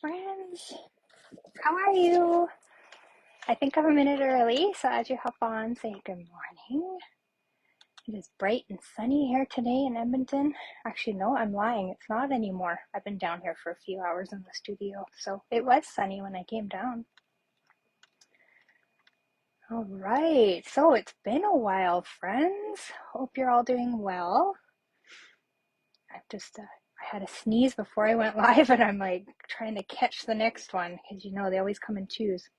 friends. How are you? I think I'm a minute early, so as you hop on, say good morning. It is bright and sunny here today in Edmonton. Actually, no, I'm lying. It's not anymore. I've been down here for a few hours in the studio, so it was sunny when I came down. All right, so it's been a while, friends. Hope you're all doing well. I had a sneeze before I went live, and I'm like trying to catch the next one because they always come in twos.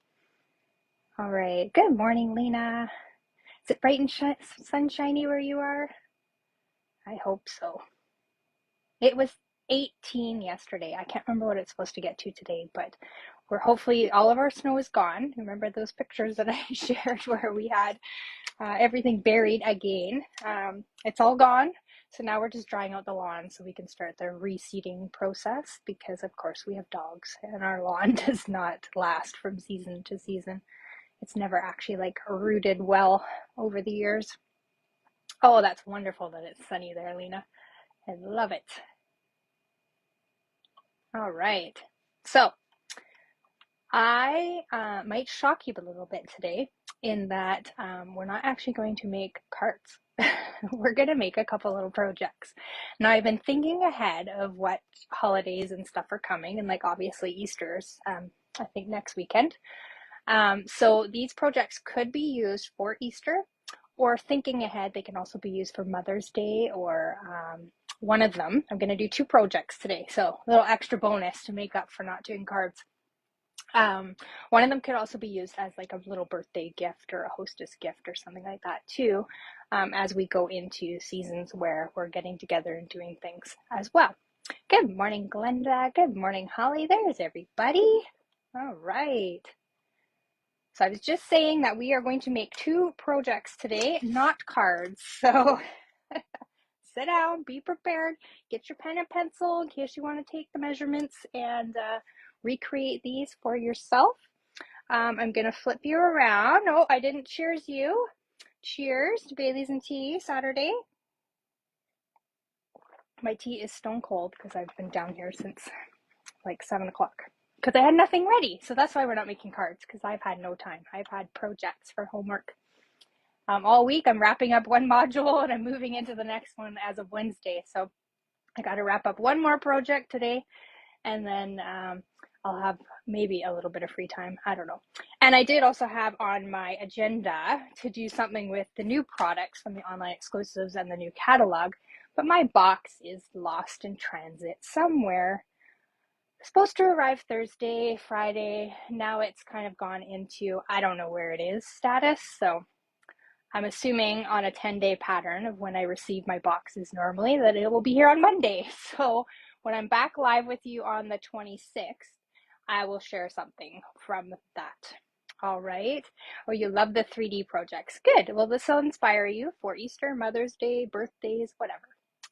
All right. Good morning, Lena. Is it bright and sunshiny where you are? I hope so. It was 18 yesterday. I can't remember what it's supposed to get to today, but we're hopefully all of our snow is gone. Remember those pictures that I shared where we had everything buried again? It's all gone. So now we're just drying out the lawn so we can start the reseeding process because, of course, we have dogs and our lawn does not last from season to season. It's never actually like rooted well over the years. Oh, that's wonderful that it's sunny there, Lena. I love it. All right. So I might shock you a little bit today in that we're not actually going to make cards. We're going to make a couple little projects. Now, I've been thinking ahead of what holidays and stuff are coming, and like obviously Easter's, I think next weekend. So these projects could be used for Easter, or thinking ahead, they can also be used for Mother's Day or one of them. I'm going to do two projects today, so a little extra bonus to make up for not doing cards. One of them could also be used as like a little birthday gift or a hostess gift or something like that too, as we go into seasons where we're getting together and doing things as well. Good morning, Glenda. Good morning, Holly. There's everybody. All right. So I was just saying that we are going to make two projects today, not cards. So sit down, be prepared, get your pen and pencil in case you want to take the measurements and recreate these for yourself. I'm going to flip you around. Oh, I didn't cheers you. Cheers to Bailey's and tea Saturday. My tea is stone cold because I've been down here since like 7 o'clock because I had nothing ready. So that's why we're not making cards, because I've had no time. I've had projects for homework. All week I'm wrapping up one module and I'm moving into the next one as of Wednesday. So I got to wrap up one more project today, and then I'll have maybe a little bit of free time. I don't know. And I did also have on my agenda to do something with the new products from the online exclusives and the new catalog, but my box is lost in transit somewhere. It's supposed to arrive Thursday, Friday. Now it's kind of gone into, I don't know where it is status. So I'm assuming on a 10-day pattern of when I receive my boxes normally that it will be here on Monday. So when I'm back live with you on the 26th, I will share something from that. All right. Oh, you love the 3D projects. Good. Well, this will inspire you for Easter, Mother's Day, birthdays, whatever.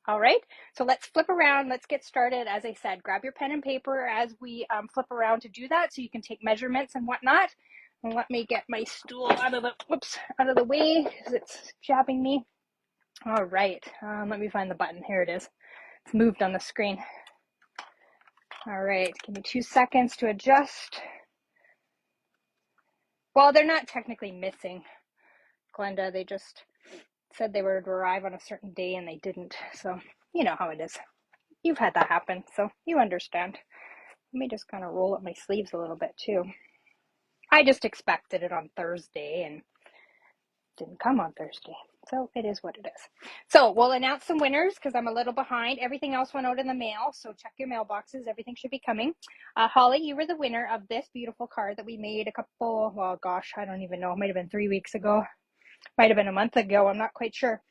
All right. So let's flip around. Let's get started. As I said, grab your pen and paper as we flip around to do that so you can take measurements and whatnot. And let me get my stool out of the way because it's jabbing me. All right, let me find the button. Here it is. It's moved on the screen. All right, give me 2 seconds to adjust. Well, they're not technically missing, Glenda. They just said they would arrive on a certain day and they didn't. So you know how it is. You've had that happen, so you understand. Let me just kind of roll up my sleeves a little bit too. I just expected it on Thursday and didn't come on Thursday. So it is what it is. So we'll announce some winners because I'm a little behind. Everything else went out in the mail, so check your mailboxes. Everything should be coming. Holly, you were the winner of this beautiful card that we made a couple, well, gosh, I don't even know. It might have been 3 weeks ago. Might have been a month ago. I'm not quite sure.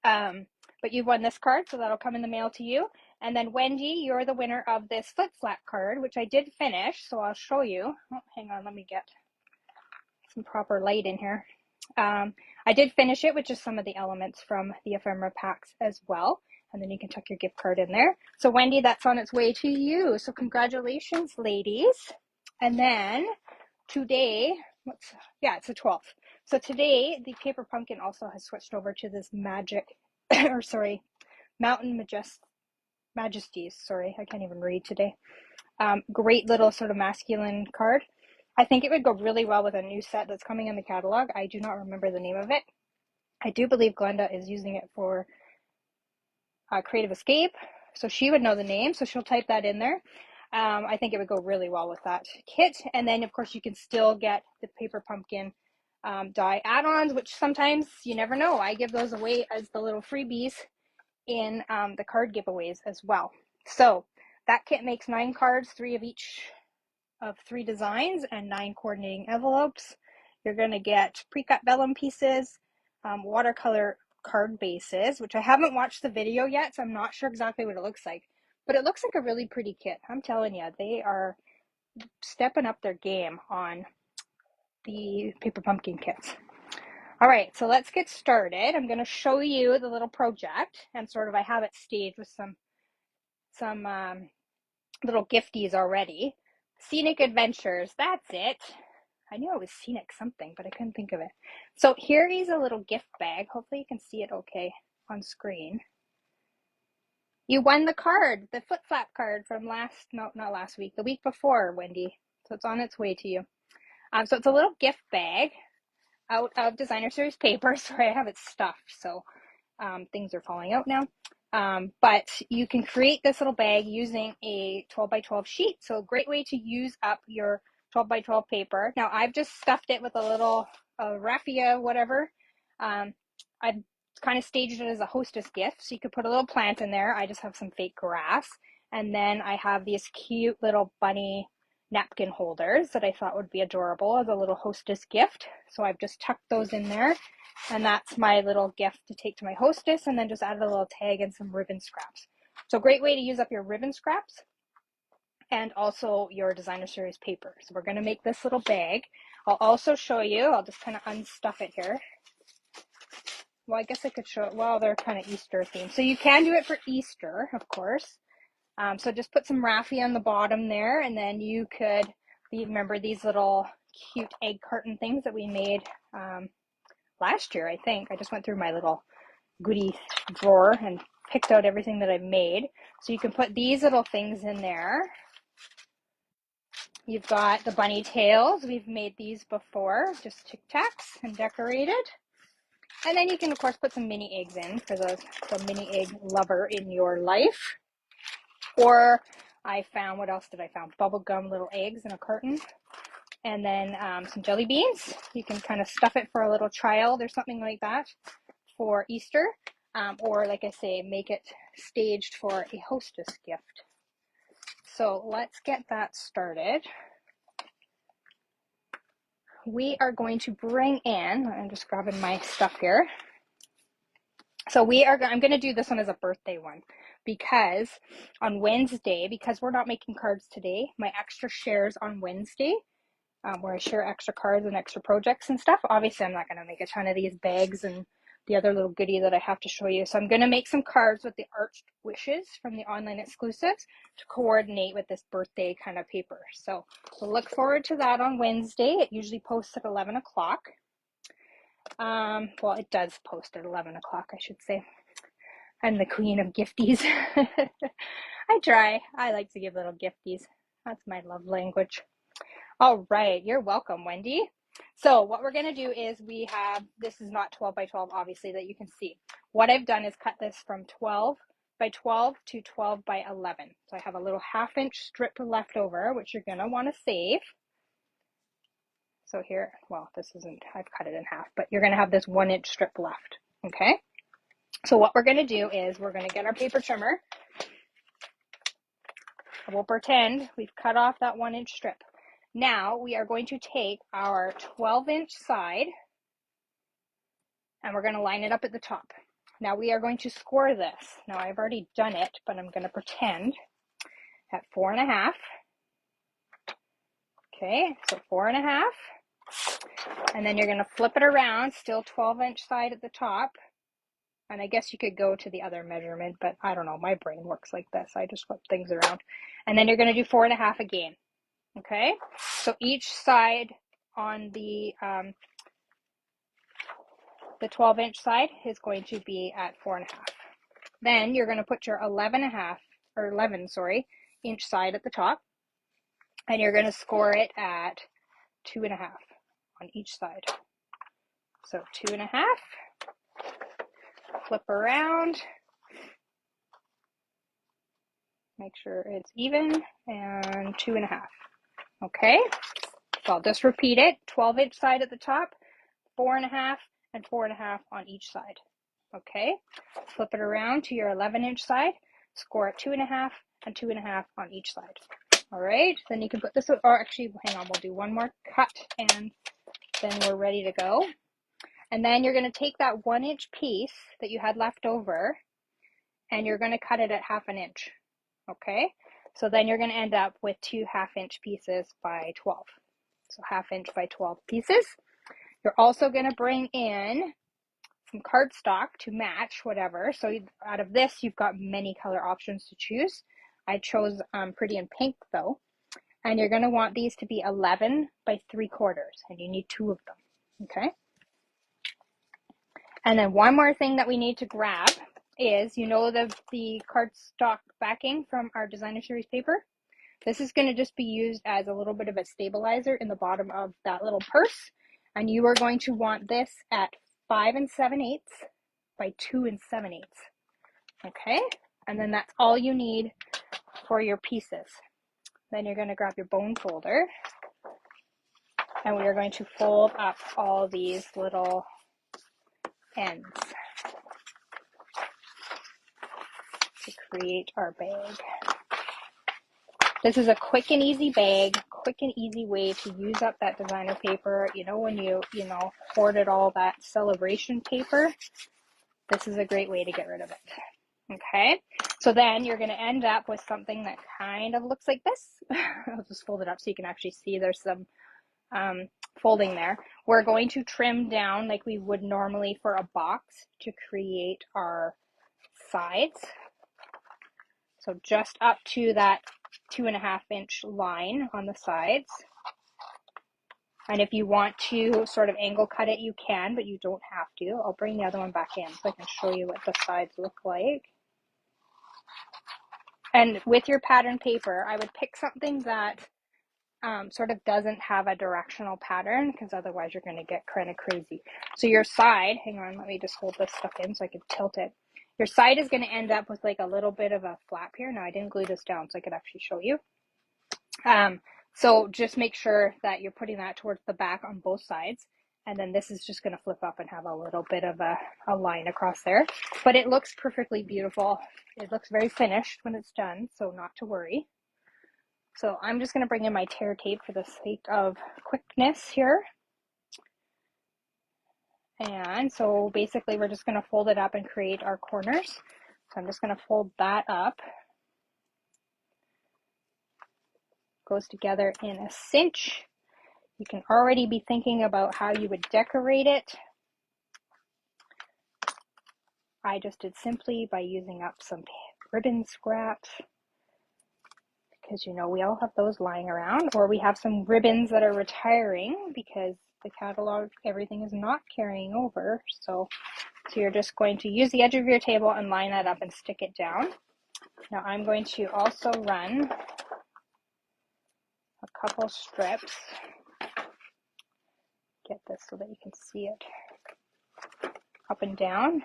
But you've won this card, so that'll come in the mail to you. And then Wendy, you're the winner of this flip flap card, which I did finish, so I'll show you. Oh, hang on, let me get some proper light in here. I did finish it with just some of the elements from the ephemera packs as well. And then you can tuck your gift card in there. So Wendy, that's on its way to you. So congratulations, ladies. And then today, it's the 12th. So today, the Paper Pumpkin also has switched over to this Mountain Majesties, sorry, I can't even read today. Great little sort of masculine card. I think it would go really well with a new set that's coming in the catalog. I do not remember the name of it. I do believe Glenda is using it for Creative Escape, so she would know the name, so she'll type that in there. I think it would go really well with that kit. And then, of course, you can still get the paper pumpkin die add-ons, which sometimes you never know. I give those away as the little freebies in the card giveaways as well. So that kit makes 9 cards, 3 of each of 3 designs, and 9 coordinating envelopes. You're going to get pre-cut vellum pieces, watercolor card bases, which I haven't watched the video yet, so I'm not sure exactly what it looks like. But it looks like a really pretty kit. I'm telling you, they are stepping up their game on the paper pumpkin kits. All right, so let's get started. I'm going to show you the little project, and sort of I have it staged with some little gifties already. Scenic Adventures, that's it. I knew it was scenic something, but I couldn't think of it. So here is a little gift bag. Hopefully you can see it okay on screen. You won the card, the flip flap card from not last week, the week before, Wendy. So it's on its way to you. So it's a little gift bag out of Designer Series paper. Sorry, I have it stuffed, so things are falling out now. But you can create this little bag using a 12 by 12 sheet. So a great way to use up your 12 by 12 paper. Now I've just stuffed it with a little raffia, whatever. I've kind of staged it as a hostess gift. So you could put a little plant in there. I just have some fake grass. And then I have these cute little bunny napkin holders that I thought would be adorable as a little hostess gift. So I've just tucked those in there. And that's my little gift to take to my hostess, and then just added a little tag and some ribbon scraps. So great way to use up your ribbon scraps and also your Designer Series paper. So we're going to make this little bag. I'll also show you, I'll just kind of unstuff it here. Well, I guess I could show it, well, they're kind of Easter themed. So you can do it for Easter, of course. So just put some raffia on the bottom there, and then you could, remember these little cute egg carton things that we made last year, I think. I just went through my little goodie drawer and picked out everything that I've made. So you can put these little things in there. You've got the bunny tails. We've made these before, just Tic Tacs and decorated. And then you can, of course, put some mini eggs in for the mini egg lover in your life. Or I found, what else did I found? Bubblegum little eggs in a carton. And then some jelly beans. You can kind of stuff it for a little child or something like that for Easter. Or like I say, make it staged for a hostess gift. So let's get that started. We are going to bring in, I'm just grabbing my stuff here. So I'm going to do this one as a birthday one, because on Wednesday, because we're not making cards today, my extra shares on Wednesday, where I share extra cards and extra projects and stuff. Obviously, I'm not going to make a ton of these bags and the other little goodie that I have to show you. So I'm going to make some cards with the Arched Wishes from the online exclusives to coordinate with this birthday kind of paper. So we'll look forward to that on Wednesday. It usually posts at 11 o'clock. Well, it does post at 11 o'clock, I should say. I'm the queen of gifties. I try. I like to give little gifties. That's my love language. All right. You're welcome, Wendy. So what we're going to do is this is not 12 by 12, obviously, that you can see. What I've done is cut this from 12 by 12 to 12 by 11. So I have a little 1/2 inch strip left over, which you're going to want to save. So here, well, this isn't, I've cut it in half, but you're going to have this 1 inch strip left. Okay. So what we're going to do is we're going to get our paper trimmer. We'll pretend we've cut off that 1 inch strip. Now we are going to take our 12-inch side and we're going to line it up at the top. Now we are going to score this. Now I've already done it, but I'm going to pretend at 4.5. Okay, so 4.5. And then you're going to flip it around, still 12-inch side at the top. And I guess you could go to the other measurement, but I don't know, my brain works like this. I just flip things around. And then you're going to do 4.5 again. Okay, so each side on the 12-inch side is going to be at 4.5. Then you're going to put your 11.5, or 11, sorry, inch side at the top. And you're going to score it at 2.5 on each side. So 2.5, flip around, make sure it's even, and 2.5. Okay, so I'll just repeat it. 12-inch side at the top, 4.5, and 4.5 on each side. Okay, flip it around to your 11-inch side, score at 2.5 and 2.5 on each side. All right, then you can put this, or actually, hang on, we'll do one more cut and then we're ready to go. And then you're going to take that 1-inch piece that you had left over and you're going to cut it at 1/2 inch. Okay, so then you're going to end up with 2 1/2-inch pieces by 12. So 1/2 inch by 12 pieces. You're also going to bring in some cardstock to match whatever. So out of this, you've got many color options to choose. I chose Pretty in Pink though. And you're going to want these to be 11 by 3/4, and you need 2 of them. Okay. And then one more thing that we need to grab is, you know, the cardstock backing from our designer series paper. This is going to just be used as a little bit of a stabilizer in the bottom of that little purse. And you are going to want this at 5 7/8 by 2 7/8. Okay. And then that's all you need for your pieces. Then you're going to grab your bone folder and we are going to fold up all these little ends to create our bag. This is a quick and easy bag, quick and easy way to use up that designer paper. You know, when you hoarded all that celebration paper, this is a great way to get rid of it. Okay, so then you're going to end up with something that kind of looks like this. I'll just fold it up so you can actually see there's some folding there. We're going to trim down like we would normally for a box to create our sides. So just up to that 2.5-inch line on the sides. And if you want to sort of angle cut it, you can, but you don't have to. I'll bring the other one back in so I can show you what the sides look like. And with your pattern paper, I would pick something that sort of doesn't have a directional pattern, because otherwise you're going to get kind of crazy. So your side, hang on, let me just hold this stuff in so I can tilt it. Your side is going to end up with like a little bit of a flap here. Now I didn't glue this down so I could actually show you. So just make sure that you're putting that towards the back on both sides. And then this is just going to flip up and have a little bit of a line across there. But it looks perfectly beautiful. It looks very finished when it's done, so not to worry. So I'm just going to bring in my tear tape for the sake of quickness here. And so basically we're just going to fold it up and create our corners. So I'm just going to fold that up. Goes together in a cinch. You can already be thinking about how you would decorate it. I just did simply by using up some ribbon scraps, because you know we all have those lying around, or we have some ribbons that are retiring because the catalog, everything is not carrying over. So you're just going to use the edge of your table and line that up and stick it down. Now I'm going to also run a couple strips. Get this so that you can see it up and down.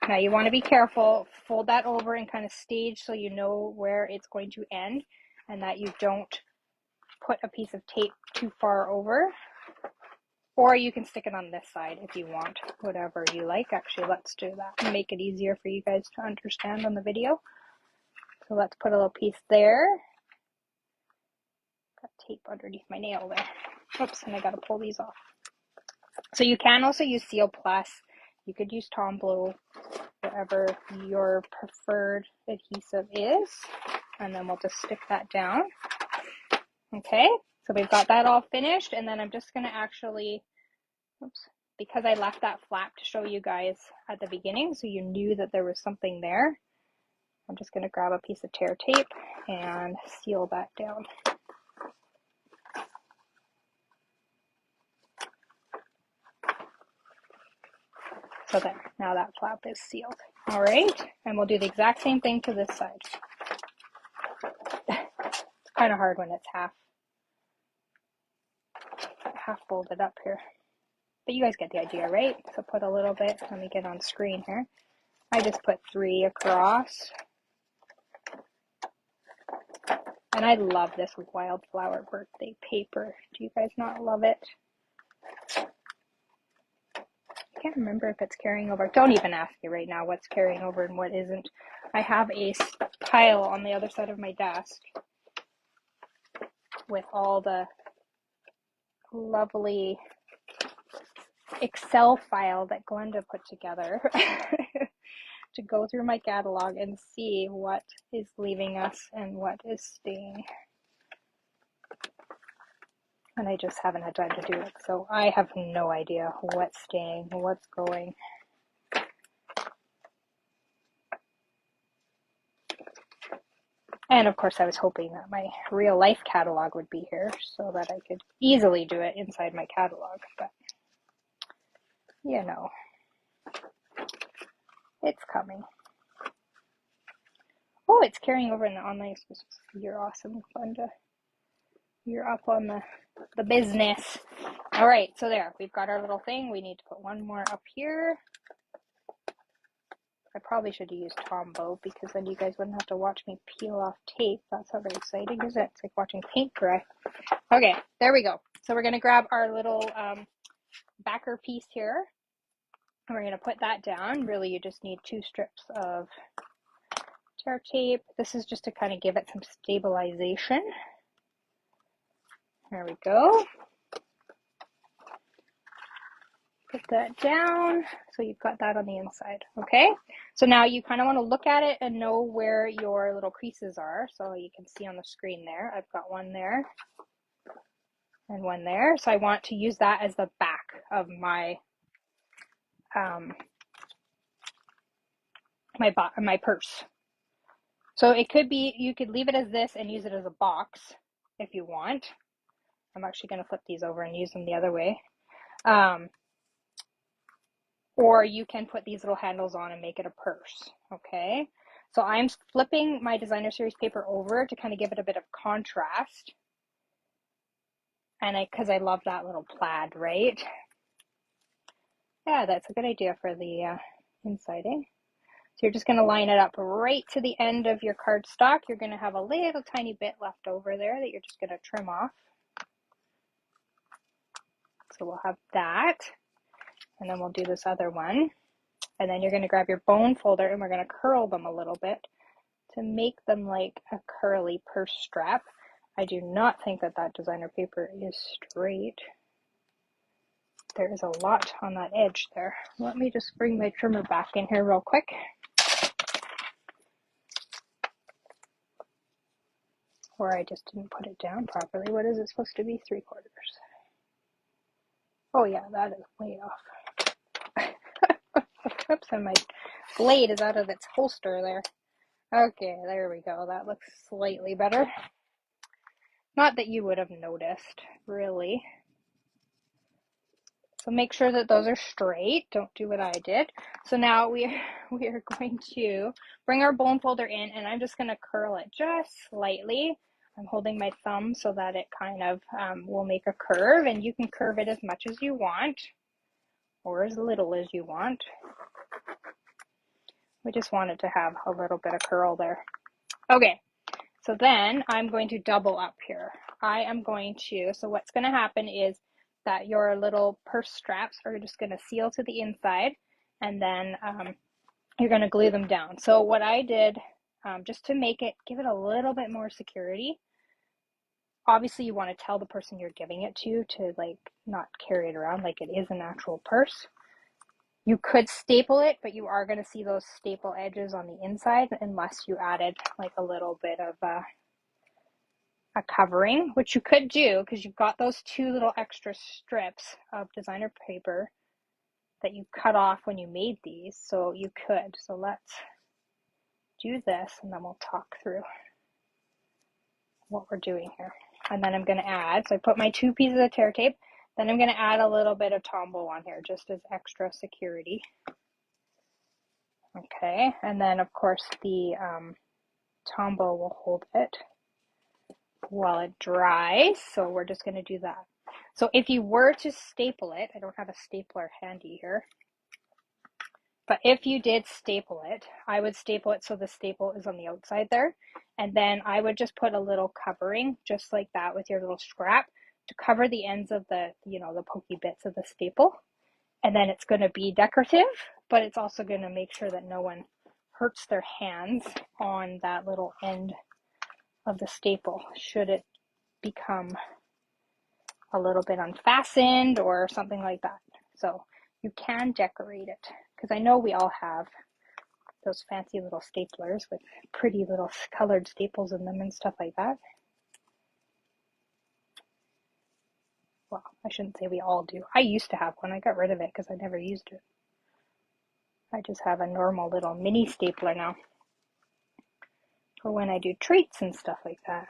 Now you want to be careful, fold that over and kind of stage so you know where it's going to end, and that you don't put a piece of tape too far over. Or you can stick it on this side if you want, whatever you like. Actually, let's do that and make it easier for you guys to understand on the video. So let's put a little piece there. Got tape underneath my nail there. Oops, and I gotta pull these off. So you can also use Seal Plus. You could use Tom Blue, whatever your preferred adhesive is. And then we'll just stick that down. Okay, so we've got that all finished. And then I'm just gonna actually, oops, because I left that flap to show you guys at the beginning so you knew that there was something there, I'm just gonna grab a piece of tear tape and seal that down. So there, now that flap is sealed. All right, and we'll do the exact same thing to this side. kind of hard when it's half folded up here. But you guys get the idea, right? So put a little bit, let me get on screen here. I just put 3 across. And I love this wildflower birthday paper. Do you guys not love it? I can't remember if it's carrying over. Don't even ask me right now what's carrying over and what isn't. I have a pile on the other side of my desk with all the lovely Excel file that Glenda put together to go through my catalog and see what is leaving us and what is staying. And I just haven't had time to do it, so I have no idea what's staying, what's going. And of course I was hoping that my real life catalog would be here so that I could easily do it inside my catalog, but you know, it's coming. Oh, it's carrying over in the online. You're awesome, Glenda. You're up on the business. All right, so there, we've got our little thing. We need to put one more up here. I probably should have used Tombow because then you guys wouldn't have to watch me peel off tape. That's not very exciting, is it? It's like watching paint dry. Okay, there we go. So we're going to grab our little backer piece here. And we're going to put that down. Really, you just need 2 strips of tear tape. This is just to kind of give it some stabilization. There we go. Put that down. So you've got that on the inside. Okay. So now you kind of want to look at it and know where your little creases are. So you can see on the screen there, I've got one there and one there. So I want to use that as the back of my my purse. So it could be, you could leave it as this and use it as a box if you want. I'm actually going to flip these over and use them the other way. Or you can put these little handles on and make it a purse, okay? So I'm flipping my designer series paper over to kind of give it a bit of contrast. And because I love that little plaid, right? Yeah, that's a good idea for the inside, eh? So you're just going to line it up right to the end of your cardstock. You're going to have a little tiny bit left over there that you're just going to trim off. So we'll have that. And then we'll do this other one. And then you're going to grab your bone folder and we're going to curl them a little bit to make them like a curly purse strap. I do not think that that designer paper is straight. There is a lot on that edge there. Let me just bring my trimmer back in here real quick. Or I just didn't put it down properly. What is it supposed to be? 3/4. Oh yeah, that is way off. Oops, and my blade is out of its holster there. Okay, there we go. That looks slightly better. Not that you would have noticed, really. So make sure that those are straight. Don't do what I did. So now we are going to bring our bone folder in, and I'm just going to curl it just slightly. I'm holding my thumb so that it kind of will make a curve, and you can curve it as much as you want or as little as you want. We just want it to have a little bit of curl there. Okay, so then I'm going to double up here. I am going to, so what's going to happen is that your little purse straps are just going to seal to the inside, and then you're going to glue them down. So what I did, just to make it, give it a little bit more security, obviously you want to tell the person you're giving it to like not carry it around like it is an actual purse. You could staple it, but you are going to see those staple edges on the inside unless you added like a little bit of a covering, which you could do because you've got those 2 little extra strips of designer paper that you cut off when you made these, so you could. So let's do this and then we'll talk through what we're doing here. And then I'm going to add, so I put my 2 pieces of tear tape, then I'm going to add a little bit of Tombow on here just as extra security. Okay, and then of course the Tombow will hold it. while it dries. So we're just going to do that. So if you were to staple it, I don't have a stapler handy here, but if you did staple it, I would staple it so the staple is on the outside there. And then I would just put a little covering just like that with your little scrap to cover the ends of the, the pokey bits of the staple. And then it's going to be decorative, but it's also going to make sure that no one hurts their hands on that little end of the staple should it become a little bit unfastened or something like that. So you can decorate it, because I know we all have those fancy little staplers with pretty little colored staples in them and stuff like that. Well, I shouldn't say we all do. I used to have one. I got rid of it because I never used it. I just have a normal little mini stapler now for when I do treats and stuff like that.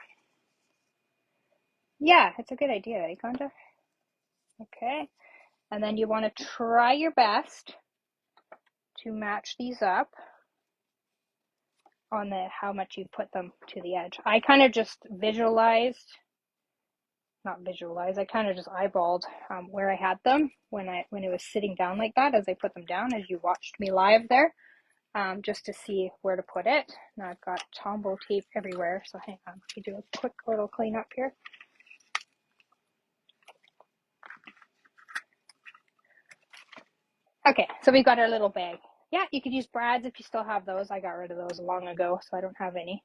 Yeah, it's a good idea, eh, Conda? Okay. And then you want to try your best to match these up on how much you put them to the edge. I kind of just I kind of just eyeballed where I had them when it was sitting down like that as I put them down, as you watched me live there, just to see where to put it. Now I've got Tombow tape everywhere, so hang on, let me do a quick little cleanup here. Okay, so we've got our little bag. Yeah, you could use brads if you still have those. I got rid of those long ago, so I don't have any.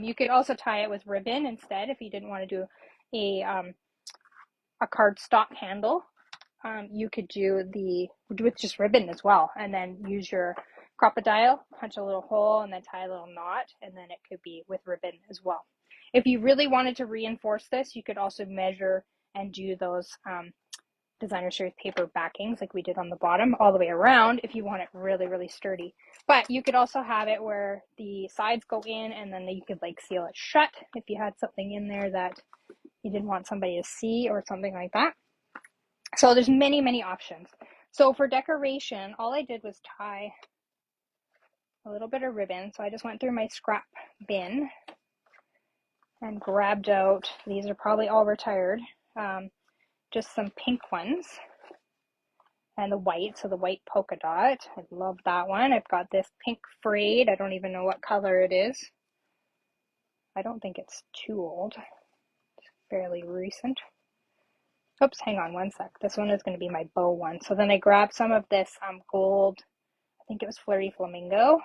You could also tie it with ribbon instead if you didn't want to do a cardstock handle. You could do with just ribbon as well, and then use your crocodile, punch a little hole, and then tie a little knot, and then it could be with ribbon as well. If you really wanted to reinforce this, you could also measure and do those designer series paper backings like we did on the bottom all the way around if you want it really, really sturdy. But you could also have it where the sides go in, and then you could like seal it shut if you had something in there that you didn't want somebody to see or something like that. So there's many, many options. So for decoration, all I did was tie a little bit of ribbon. So I just went through my scrap bin and grabbed out, these are probably all retired, just some pink ones and the white, so the white polka dot. I love that one. I've got this pink frayed. I don't even know what color it is. I don't think it's too old. It's fairly recent. Oops, hang on one sec. This one is going to be my bow one. So then I grabbed some of this gold, I think it was Flirty Flamingo.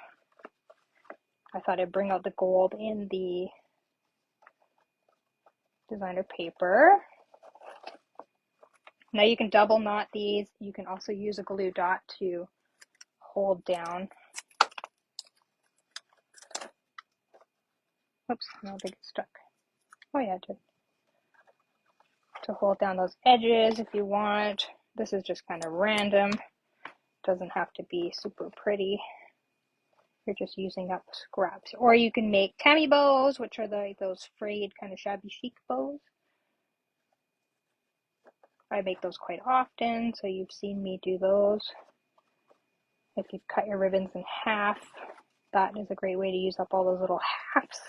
I thought I'd bring out the gold in the designer paper. Now you can double knot these. You can also use a glue dot to hold down. Oops, I don't think it's stuck. Oh yeah, it did. To hold down those edges if you want. This is just kind of random. Doesn't have to be super pretty. You're just using up scraps. Or you can make tammy bows, which are those frayed kind of shabby chic bows. I make those quite often, so you've seen me do those. If you cut your ribbons in half, that is a great way to use up all those little halves.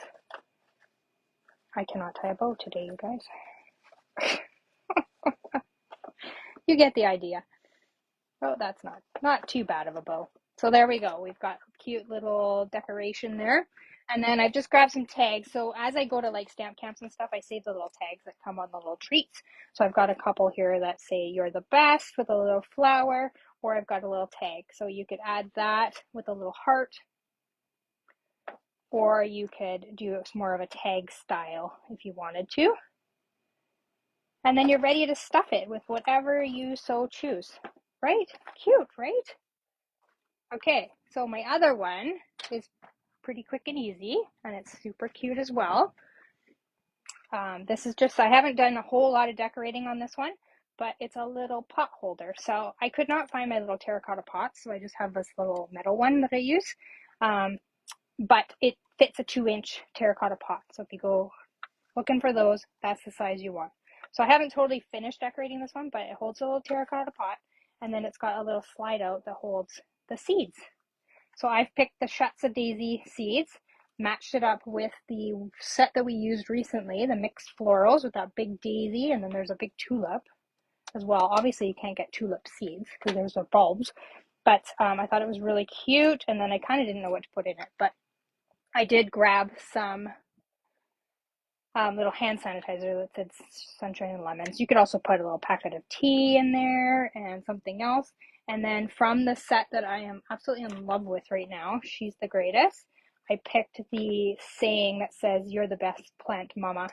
I cannot tie a bow today, you guys. You get the idea. Oh, that's not too bad of a bow. So there we go. We've got a cute little decoration there. And then I've just grabbed some tags. So as I go to like stamp camps and stuff, I save the little tags that come on the little treats. So I've got a couple here that say "You're the best" with a little flower, or I've got a little tag. So you could add that with a little heart, or you could do more of a tag style if you wanted to. And then you're ready to stuff it with whatever you so choose. Right? Cute, right? Okay, so my other one is pretty quick and easy, and it's super cute as well. This is just, I haven't done a whole lot of decorating on this one, but it's a little pot holder. So I could not find my little terracotta pots, so I just have this little metal one that I use. But it fits a 2-inch terracotta pot. So if you go looking for those, that's the size you want. So I haven't totally finished decorating this one, but it holds a little terracotta pot, and then it's got a little slide out that holds the seeds. So I've picked the Shuts of Daisy seeds. matched it up with the set that we used recently, the mixed florals with that big daisy, and then there's a big tulip as well. Obviously, you can't get tulip seeds because there's the bulbs, but I thought it was really cute, and then I kind of didn't know what to put in it, but I did grab some little hand sanitizer that said sunshine and lemons. You could also put a little packet of tea in there and something else. And then from the set that I am absolutely in love with right now, She's the Greatest, I picked the saying that says, "You're the best plant mama."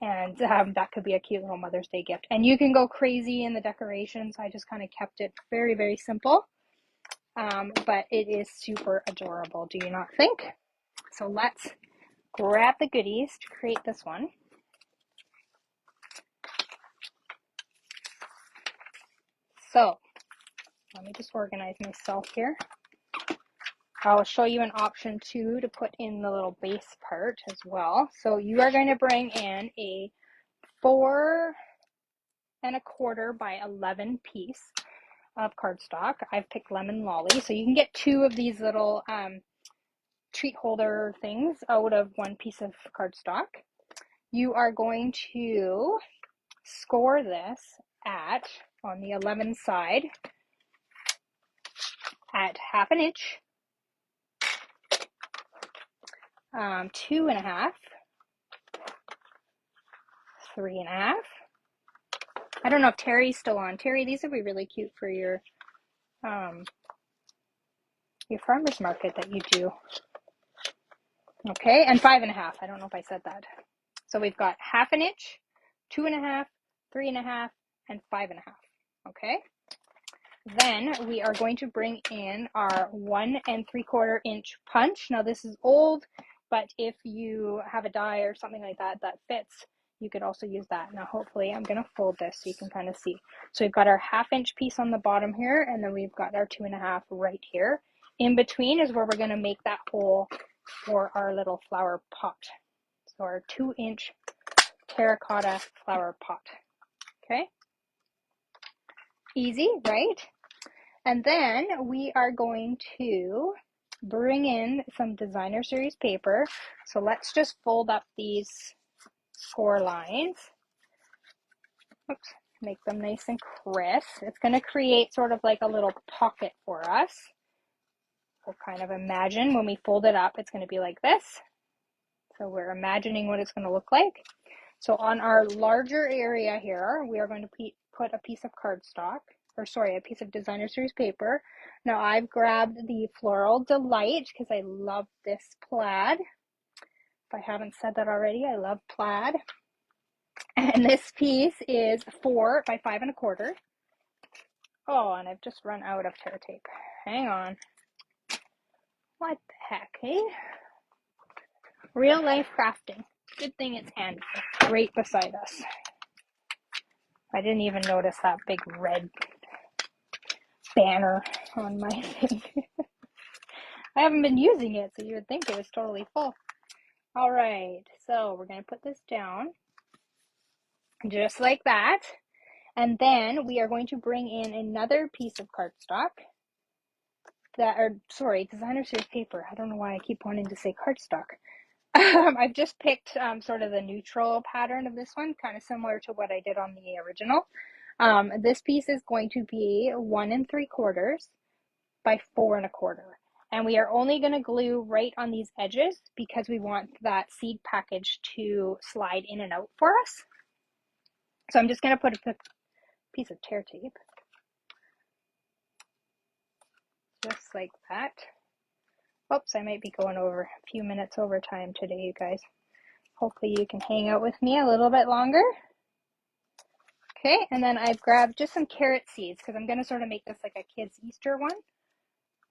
And that could be a cute little Mother's Day gift. And you can go crazy in the decorations. I just kind of kept it very, very simple. But it is super adorable, do you not think? So let's grab the goodies to create this one. So let me just organize myself here. I'll show you an option too to put in the little base part as well. So you are going to bring in a 4 1/4 by 11 piece of cardstock. I've picked Lemon Lolly, so you can get 2 of these little treat holder things out of 1 piece of cardstock. You are going to score this at, on the 11 side, at 1/2 inch, 2 1/2, 3 1/2. I don't know if Terry's still on. Terry, these would be really cute for your farmer's market that you do. Okay, and 5 1/2. I don't know if I said that. So we've got 1/2 inch, 2 1/2, 3 1/2, and 5 1/2. Okay. Then we are going to bring in our 1 3/4 inch punch. Now this is old, but if you have a die or something like that that fits, you could also use that. Now hopefully I'm going to fold this so you can kind of see. So we've got our 1/2 inch piece on the bottom here, and then we've got our 2 1/2 right here. In between is where we're going to make that hole for our little flower pot. So our 2 inch terracotta flower pot. Okay. Easy, right? And then we are going to bring in some designer series paper. So let's just fold up these score lines. Oops, make them nice and crisp. It's going to create sort of like a little pocket for us. We'll kind of imagine when we fold it up, it's going to be like this. So we're imagining what it's going to look like. So on our larger area here, we are going to put a piece of cardstock, or sorry, a piece of designer series paper. Now I've grabbed the Floral Delight because I love this plaid. If I haven't said that already, I love plaid. And this piece is 4 by 5 1/4. Oh, and I've just run out of tear tape. Hang on. What the heck, eh? Real life crafting. Good thing it's handy, right beside us. I didn't even notice that big red banner on my thing. I haven't been using it, so you would think it was totally full. All right, so we're going to put this down just like that. And then we are going to bring in another piece of cardstock. Designer series paper. I don't know why I keep wanting to say cardstock. I've just picked sort of the neutral pattern of this one, kind of similar to what I did on the original. This piece is going to be 1 3/4 by 4 1/4. And we are only going to glue right on these edges because we want that seed package to slide in and out for us. So I'm just going to put a piece of tear tape. Just like that. Oops, I might be going over a few minutes over time today, you guys. Hopefully you can hang out with me a little bit longer. Okay, and then I've grabbed just some carrot seeds because I'm going to sort of make this like a kid's Easter one.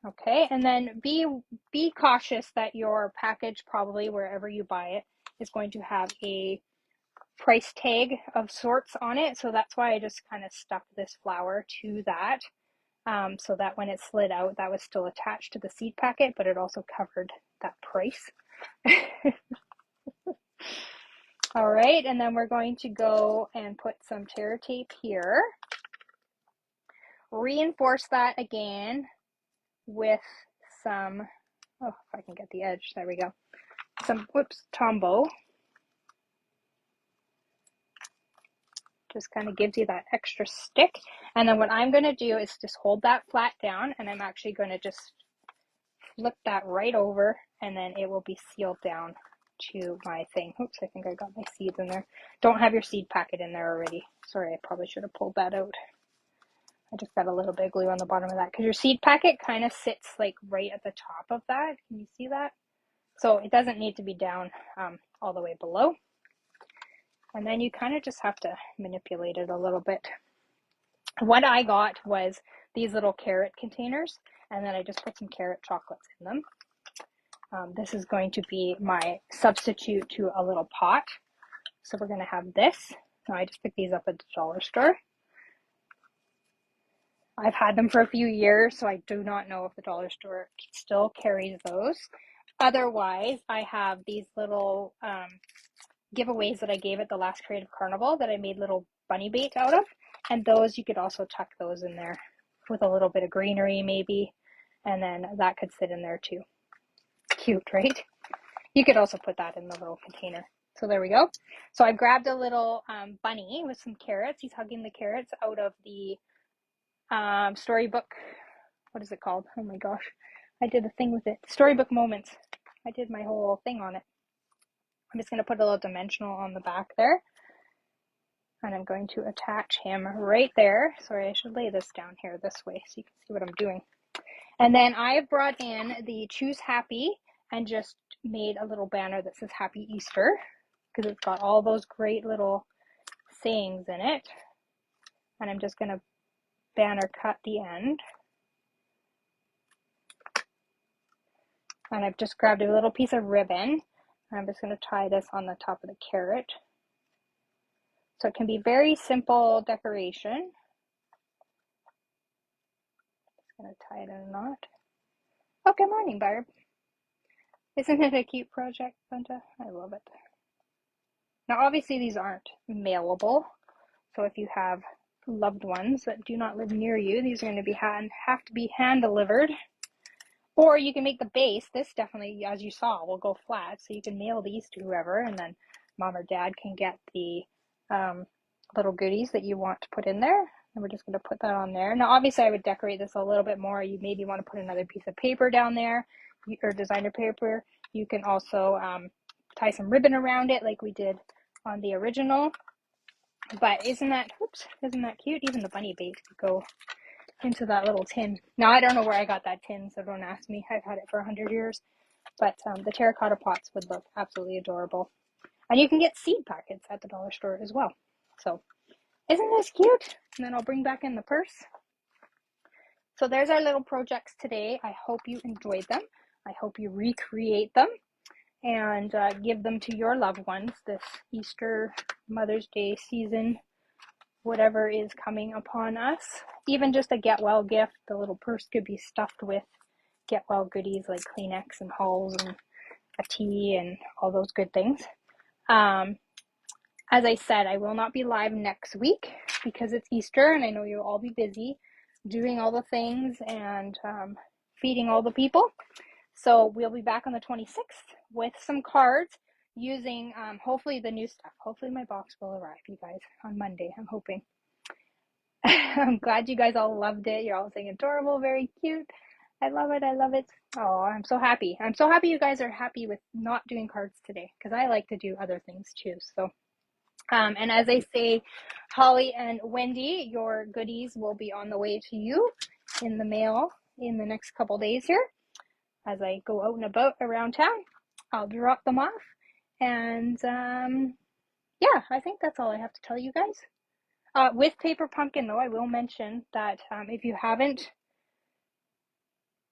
Okay, and then be cautious that your package, probably wherever you buy it, is going to have a price tag of sorts on it. So that's why I just kind of stuck this flower to that. So that when it slid out, that was still attached to the seed packet, but it also covered that price. All right, and then we're going to go and put some tear tape here. Reinforce that again with some, oh, if I can get the edge, there we go. some, whoops, Tombow. Just kind of gives you that extra stick. And then what I'm going to do is just hold that flat down, and I'm actually going to just flip that right over, and then it will be sealed down to my thing. Oops, I think I got my seeds in there. Don't have your seed packet in there already. Sorry, I probably should have pulled that out. I just got a little bit of glue on the bottom of that because your seed packet kind of sits like right at the top of that. Can you see that? So it doesn't need to be down all the way below. And then you kind of just have to manipulate it a little bit. What I got was these little carrot containers, and then I just put some carrot chocolates in them. This is going to be my substitute to a little pot. So we're going to have this. Now I just picked these up at the dollar store. I've had them for a few years, so I do not know if the dollar store still carries those. Otherwise, I have these little giveaways that I gave at the last Creative Carnival that I made little bunny bait out of. And those, you could also tuck those in there with a little bit of greenery maybe. And then that could sit in there too. Cute, right? You could also put that in the little container. So there we go. So I grabbed a little bunny with some carrots. He's hugging the carrots out of the storybook. What is it called? Oh my gosh. I did a thing with it. Storybook Moments. I did my whole thing on it. I'm just going to put a little dimensional on the back there. And I'm going to attach him right there. Sorry, I should lay this down here this way so you can see what I'm doing. And then I have brought in the Choose Happy and just made a little banner that says Happy Easter because it's got all those great little sayings in it. And I'm just going to banner cut the end. And I've just grabbed a little piece of ribbon. And I'm just going to tie this on the top of the carrot. So it can be very simple decoration. Just going to tie it in a knot. Oh, good morning, Barb. Isn't it a cute project, Santa? I love it. Now, obviously, these aren't mailable. So if you have loved ones that do not live near you, these are going to be have to be hand delivered. Or you can make the base. This definitely, as you saw, will go flat. So you can mail these to whoever, and then mom or dad can get the little goodies that you want to put in there. And we're just going to put that on there. Now, obviously, I would decorate this a little bit more. You maybe want to put another piece of paper down there, or designer paper. You can also tie some ribbon around it like we did on the original. But isn't that cute? Even the bunny bait could go into that little tin. Now, I don't know where I got that tin, so don't ask me. I've had it for 100 years. But the terracotta pots would look absolutely adorable. And you can get seed packets at the dollar store as well. So, isn't this cute? And then I'll bring back in the purse. So there's our little projects today. I hope you enjoyed them. I hope you recreate them and give them to your loved ones this Easter, Mother's Day season, whatever is coming upon us. Even just a get well gift. The little purse could be stuffed with get well goodies like Kleenex and Halls and a tea and all those good things. As I said, I will not be live next week because it's Easter and I know you'll all be busy doing all the things and feeding all the people. So we'll be back on the 26th with some cards using hopefully the new stuff. Hopefully my box will arrive, you guys, on Monday. I'm hoping. I'm glad you guys all loved it. You're all saying adorable, very cute. I love it. I love it. Oh, I'm so happy. I'm so happy you guys are happy with not doing cards today because I like to do other things too. So, and as I say, Holly and Wendy, your goodies will be on the way to you in the mail in the next couple days here. As I go out and about around town, I'll drop them off. And yeah, I think that's all I have to tell you guys. With Paper Pumpkin, though, I will mention that if you haven't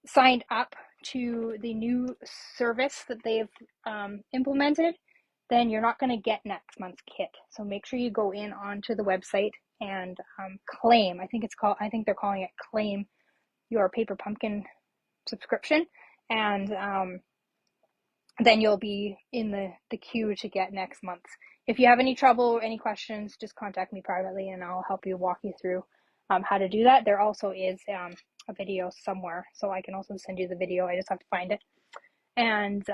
signed up to the new service that they've implemented, then you're not going to get next month's kit. So make sure you go in onto the website and claim. I think they're calling it claim your Paper Pumpkin subscription, and then you'll be in the queue to get next month's. If you have any trouble or any questions, just contact me privately and I'll help you walk you through how to do that. There also is a video somewhere, so I can also send you the video. I just have to find it. And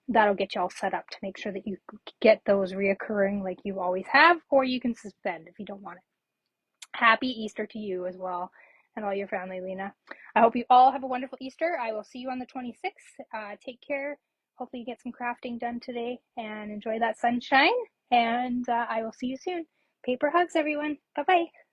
that'll get you all set up to make sure that you get those reoccurring like you always have, or you can suspend if you don't want it. Happy Easter to you as well, and all your family, Lena. I hope you all have a wonderful Easter. I will see you on the 26th. Take care. Hopefully you get some crafting done today and enjoy that sunshine. And I will see you soon. Paper hugs, everyone. Bye-bye.